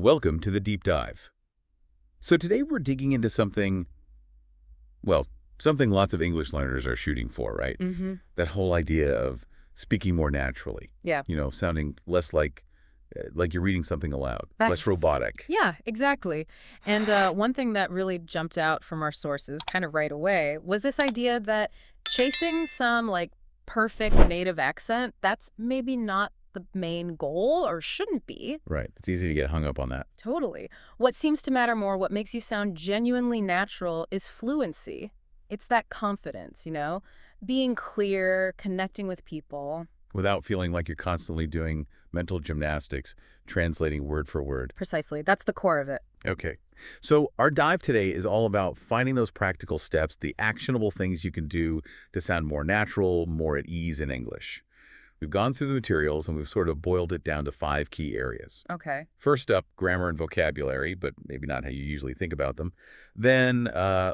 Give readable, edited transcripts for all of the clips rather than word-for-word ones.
Welcome to the Deep Dive. So today we're digging into something, well, something lots of English learners are shooting for, right? Mm-hmm. That whole idea of speaking more naturally. Yeah. Sounding less like you're reading something aloud, less That's robotic. Yeah, exactly. And one thing that really jumped out from our sources kind of right away was this idea that chasing some perfect native accent, that's maybe not the main goal or shouldn't be. Right. It's easy to get hung up on that. Totally. What seems to matter more, what makes you sound genuinely natural is fluency. It's that confidence, being clear, connecting with people. Without feeling like you're constantly doing mental gymnastics, translating word for word. Precisely. That's the core of it. Okay. So our dive today is all about finding those practical steps, the actionable things you can do to sound more natural, more at ease in English. We've gone through the materials and we've sort of boiled it down to 5 key areas. Okay. First up, grammar and vocabulary, but maybe not how you usually think about them. Then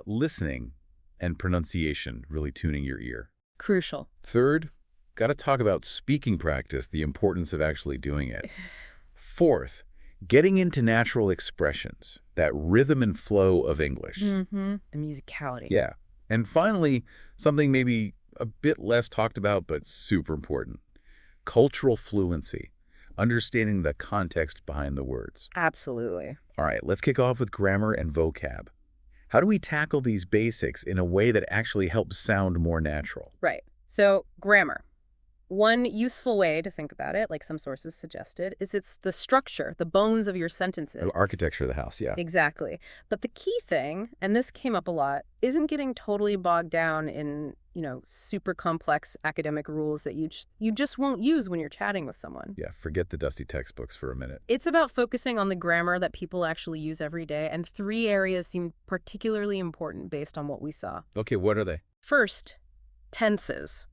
listening and pronunciation, really tuning your ear. Crucial. Third, got to talk about speaking practice, the importance of actually doing it. Fourth, getting into natural expressions, that rhythm and flow of English. Mm-hmm. The musicality. Yeah. And finally, something maybe a bit less talked about, but super important. Cultural fluency, understanding the context behind the words. Absolutely. All right, let's kick off with grammar and vocab. How do we tackle these basics in a way that actually helps sound more natural? Right. So, grammar. One useful way to think about it, like some sources suggested, is it's the structure, the bones of your sentences. Architecture of the house, yeah. Exactly. But the key thing, and this came up a lot, isn't getting totally bogged down in, super complex academic rules that you just won't use when you're chatting with someone. Yeah, forget the dusty textbooks for a minute. It's about focusing on the grammar that people actually use every day, and 3 areas seem particularly important based on what we saw. Okay, what are they? First, tenses.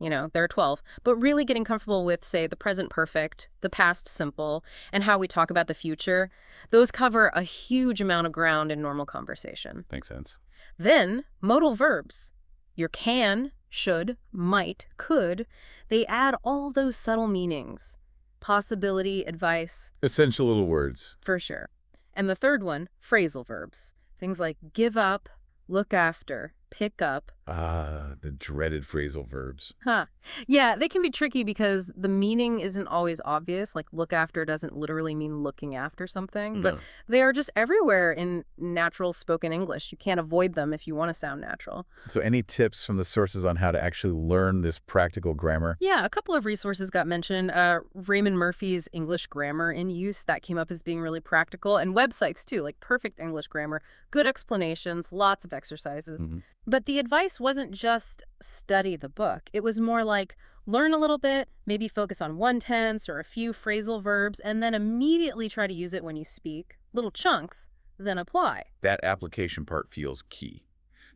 There are 12, but really getting comfortable with, say, the present perfect, the past simple, and how we talk about the future, those cover a huge amount of ground in normal conversation. Makes sense. Then, modal verbs. Your can, should, might, could, they add all those subtle meanings. Possibility, advice. Essential little words. For sure. And the third one, phrasal verbs. Things like give up, look after, pick up. Ah, the dreaded phrasal verbs. Huh. Yeah, they can be tricky because the meaning isn't always obvious. Like look after doesn't literally mean looking after something, but No. they are just everywhere in natural spoken English. You can't avoid them if you want to sound natural. So any tips from the sources on how to actually learn this practical grammar? Yeah, a couple of resources got mentioned. Raymond Murphy's English Grammar in Use, that came up as being really practical. And websites too, like Perfect English Grammar, good explanations, lots of exercises. Mm-hmm. But the advice wasn't just study the book. It was more like learn a little bit, maybe focus on one tense or a few phrasal verbs, and then immediately try to use it when you speak. Little chunks, then apply. That application part feels key.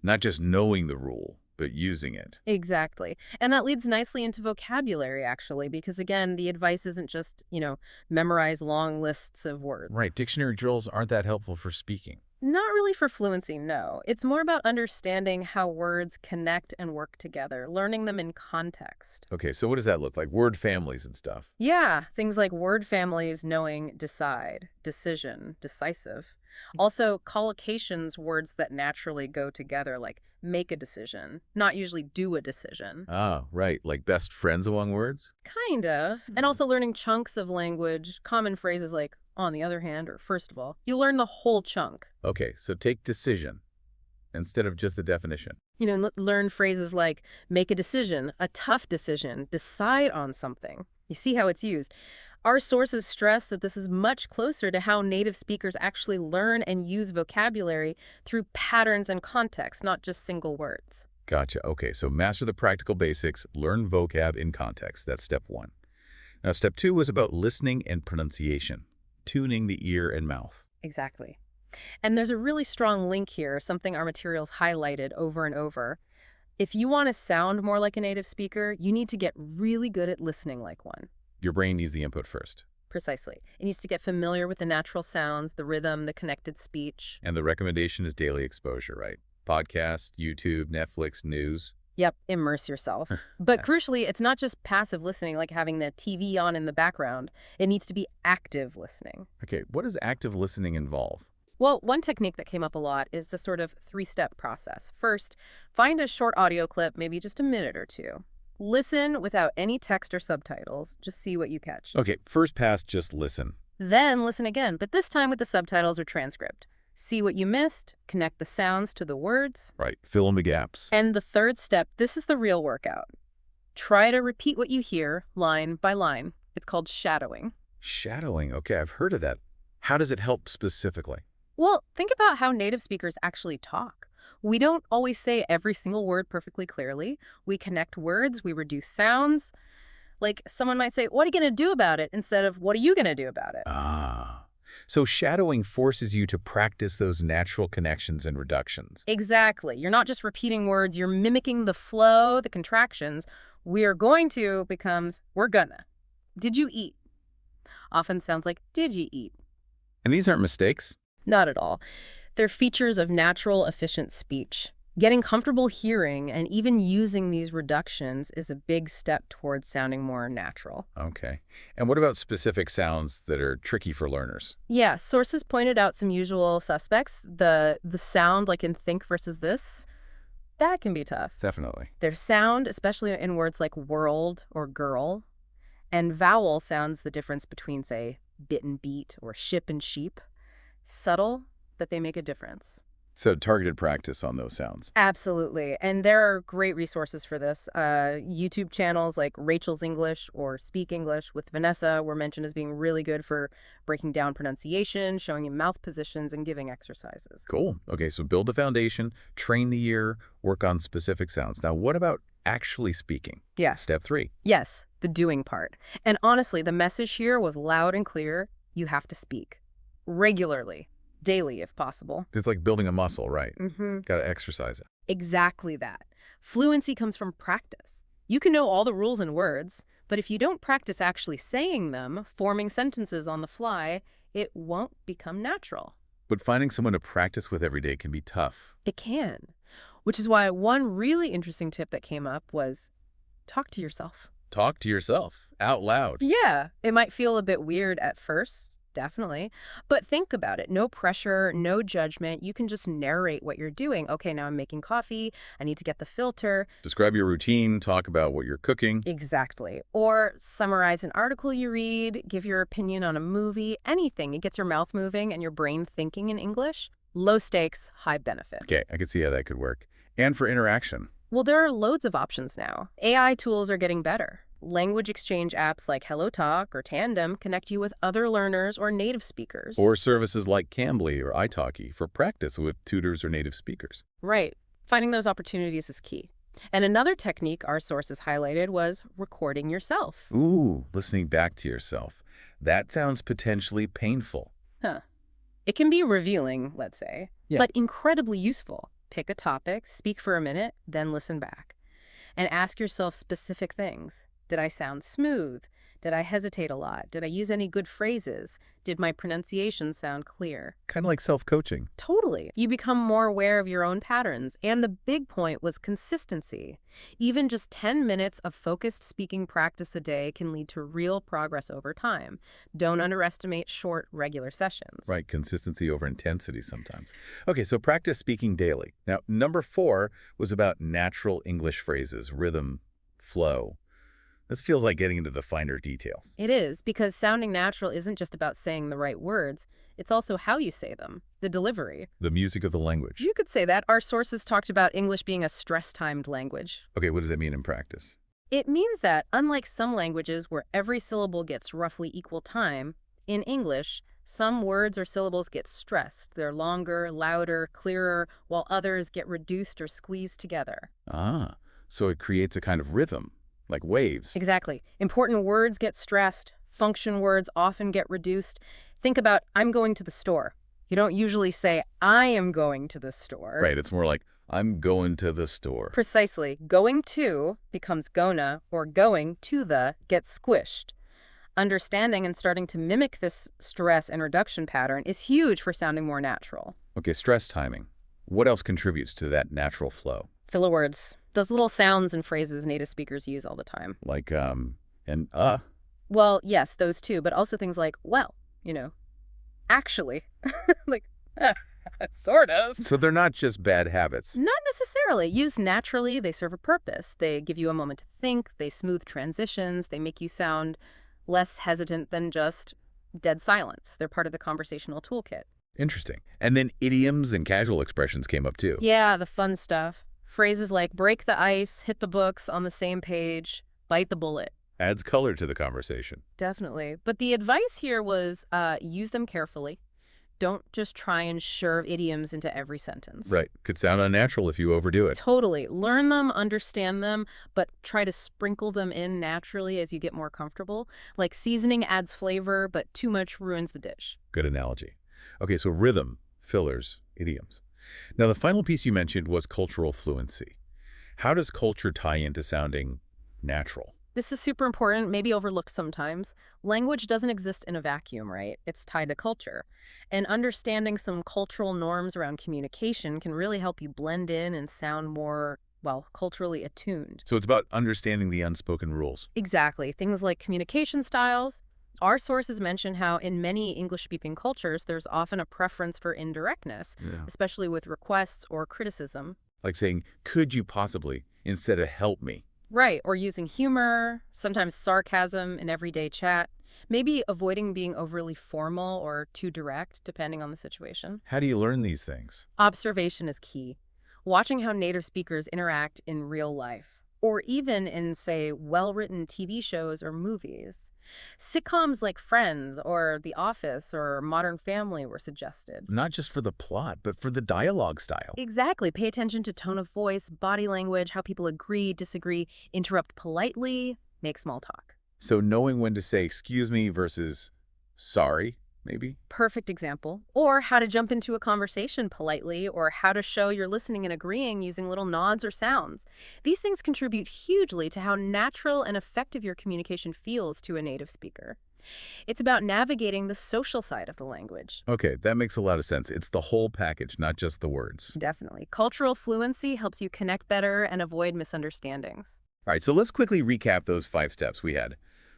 Not just knowing the rule, but using it. Exactly. And that leads nicely into vocabulary, actually, because again, the advice isn't just, memorize long lists of words. Right, dictionary drills aren't that helpful for speaking. Not really for fluency, no. It's more about understanding how words connect and work together, learning them in context. Okay, so what does that look like? Word families and stuff. Yeah, things like word families knowing decide, decision, decisive. Also, collocations, words that naturally go together, like make a decision, not usually do a decision. Ah, right, like best friends among words? Kind of. And also learning chunks of language, common phrases like on the other hand, or first of all. You learn the whole chunk. Okay, so take decision instead of just the definition. Learn phrases like make a decision, a tough decision, decide on something. You see how it's used. Our sources stress that this is much closer to how native speakers actually learn and use vocabulary through patterns and context, not just single words. Gotcha. Okay, so master the practical basics, learn vocab in context. That's step 1. Now, step 2 was about listening and pronunciation, tuning the ear and mouth. Exactly. And there's a really strong link here, something our materials highlighted over and over. If you want to sound more like a native speaker, you need to get really good at listening like one. Your brain needs the input first. Precisely. It needs to get familiar with the natural sounds, the rhythm, the connected speech. And the recommendation is daily exposure, right? Podcast, YouTube, Netflix, news. Yep, immerse yourself. But crucially, it's not just passive listening like having the TV on in the background. It needs to be active listening. Okay, what does active listening involve? Well, one technique that came up a lot is the sort of three-step process. First, find a short audio clip, maybe just a minute or two. Listen without any text or subtitles. Just see what you catch. Okay, first pass, just listen. Then listen again, but this time with the subtitles or transcript. See what you missed, connect the sounds to the words. Right, fill in the gaps. And the third step, this is the real workout. Try to repeat what you hear, line by line. It's called shadowing. Shadowing, okay, I've heard of that. How does it help specifically? Well, think about how native speakers actually talk. We don't always say every single word perfectly clearly. We connect words, we reduce sounds. Like someone might say, what are you going to do about it? Instead of, what are you going to do about it? Ah, so shadowing forces you to practice those natural connections and reductions. Exactly. You're not just repeating words, you're mimicking the flow, the contractions. We're going to becomes, we're gonna. Did you eat? Often sounds like, did you eat? And these aren't mistakes? Not at all. They're features of natural, efficient speech. Getting comfortable hearing and even using these reductions is a big step towards sounding more natural. Okay. And what about specific sounds that are tricky for learners? Yeah, sources pointed out some usual suspects. The sound, like in think versus this, that can be tough. Definitely. There's sound, especially in words like world or girl, and vowel sounds the difference between, say, bit and beat or ship and sheep. Subtle, but they make a difference. So targeted practice on those sounds. Absolutely. And there are great resources for this. YouTube channels like Rachel's English or Speak English with Vanessa were mentioned as being really good for breaking down pronunciation, showing you mouth positions, and giving exercises. Cool. Okay, so build the foundation, train the ear, work on specific sounds. Now, what about actually speaking? Yeah. Step 3. Yes, the doing part. And honestly, the message here was loud and clear. You have to speak. Regularly. Daily, if possible. It's like building a muscle, right? Mm-hmm. Got to exercise it. Exactly that. Fluency comes from practice. You can know all the rules and words, but if you don't practice actually saying them, forming sentences on the fly, it won't become natural. But finding someone to practice with every day can be tough. It can. Which is why one really interesting tip that came up was talk to yourself. Talk to yourself out loud. Yeah, it might feel a bit weird at first. Definitely. But think about it. No pressure, no judgment. You can just narrate what you're doing. Okay, now I'm making coffee. I need to get the filter. Describe your routine, talk about what you're cooking. Exactly. Or summarize an article you read, give your opinion on a movie, anything. It gets your mouth moving and your brain thinking in English. Low stakes, high benefit. Okay, I can see how that could work. And for interaction. Well, there are loads of options now. AI tools are getting better. Language exchange apps like HelloTalk or Tandem connect you with other learners or native speakers. Or services like Cambly or italki for practice with tutors or native speakers. Right. Finding those opportunities is key. And another technique our sources highlighted was recording yourself. Ooh, listening back to yourself. That sounds potentially painful. Huh. It can be revealing, let's say, but incredibly useful. Pick a topic, speak for a minute, then listen back. And ask yourself specific things. Did I sound smooth? Did I hesitate a lot? Did I use any good phrases? Did my pronunciation sound clear? Kind of like self-coaching. Totally. You become more aware of your own patterns. And the big point was consistency. Even just 10 minutes of focused speaking practice a day can lead to real progress over time. Don't underestimate short, regular sessions. Right, consistency over intensity sometimes. Okay, so practice speaking daily. Now, number 4 was about natural English phrases, rhythm, flow. This feels like getting into the finer details. It is, because sounding natural isn't just about saying the right words. It's also how you say them, the delivery. The music of the language. You could say that. Our sources talked about English being a stress-timed language. Okay, what does that mean in practice? It means that, unlike some languages where every syllable gets roughly equal time, in English, some words or syllables get stressed. They're longer, louder, clearer, while others get reduced or squeezed together. Ah, so it creates a kind of rhythm. Like waves. Exactly. Important words get stressed. Function words often get reduced. Think about, I'm going to the store. You don't usually say, I am going to the store. Right, it's more like, I'm going to the store. Precisely. Going to becomes gonna, or going to the gets squished. Understanding and starting to mimic this stress and reduction pattern is huge for sounding more natural. Okay, stress timing. What else contributes to that natural flow? Filler words. Those little sounds and phrases native speakers use all the time. Like, and, Well, yes, those too, but also things like, well, you know, actually. Like, sort of. So they're not just bad habits. Not necessarily. Used naturally, they serve a purpose. They give you a moment to think, they smooth transitions, they make you sound less hesitant than just dead silence. They're part of the conversational toolkit. Interesting. And then idioms and casual expressions came up too. Yeah, the fun stuff. Phrases like break the ice, hit the books on the same page, bite the bullet. Adds color to the conversation. Definitely. But the advice here was use them carefully. Don't just try and shove idioms into every sentence. Right. Could sound unnatural if you overdo it. Totally. Learn them, understand them, but try to sprinkle them in naturally as you get more comfortable. Like seasoning adds flavor, but too much ruins the dish. Good analogy. Okay, so rhythm, fillers, idioms. Now, the final piece you mentioned was cultural fluency. How does culture tie into sounding natural? This is super important, maybe overlooked sometimes. Language doesn't exist in a vacuum, right? It's tied to culture. And understanding some cultural norms around communication can really help you blend in and sound more, well, culturally attuned. So it's about understanding the unspoken rules. Exactly. Things like communication styles. Our sources mention how in many English-speaking cultures, there's often a preference for indirectness, Yeah. especially with requests or criticism. Like saying, could you possibly, instead of help me. Right, or using humor, sometimes sarcasm in everyday chat. Maybe avoiding being overly formal or too direct, depending on the situation. How do you learn these things? Observation is key. Watching how native speakers interact in real life, or even in, say, well-written TV shows or movies. Sitcoms like Friends or The Office or Modern Family were suggested. Not just for the plot, but for the dialogue style. Exactly. Pay attention to tone of voice, body language, how people agree, disagree, interrupt politely, make small talk. So knowing when to say excuse me versus sorry, maybe? Perfect example. Or how to jump into a conversation politely, or how to show you're listening and agreeing using little nods or sounds. These things contribute hugely to how natural and effective your communication feels to a native speaker. It's about navigating the social side of the language. Okay, that makes a lot of sense. It's the whole package, not just the words. Definitely. Cultural fluency helps you connect better and avoid misunderstandings. All right, so let's quickly recap those 5 steps we had.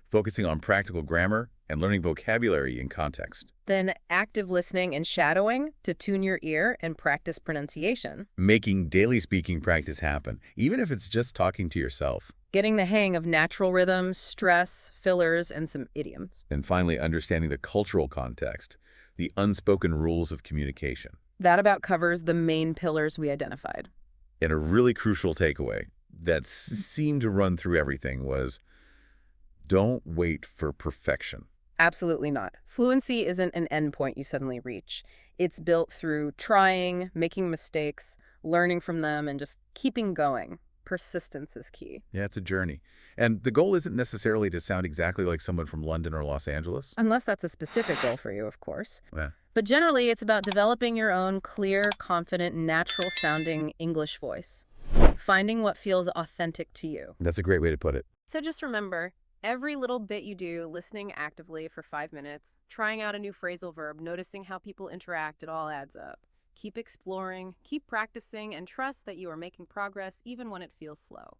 Focusing on practical grammar and learning vocabulary in context. Then active listening and shadowing to tune your ear and practice pronunciation. Making daily speaking practice happen, even if it's just talking to yourself. Getting the hang of natural rhythms, stress, fillers, and some idioms. And finally, understanding the cultural context, the unspoken rules of communication. That about covers the main pillars we identified. And a really crucial takeaway that seemed to run through everything was don't wait for perfection. Absolutely not. Fluency isn't an endpoint you suddenly reach. It's built through trying, making mistakes, learning from them, and just keeping going. Persistence is key. Yeah, it's a journey. And the goal isn't necessarily to sound exactly like someone from London or Los Angeles. Unless that's a specific goal for you, of course. Yeah. But generally, it's about developing your own clear, confident, natural-sounding English voice. Finding what feels authentic to you. That's a great way to put it. So just remember, every little bit you do, listening actively for 5 minutes, trying out a new phrasal verb, noticing how people interact, it all adds up. Keep exploring, keep practicing, and trust that you are making progress even when it feels slow.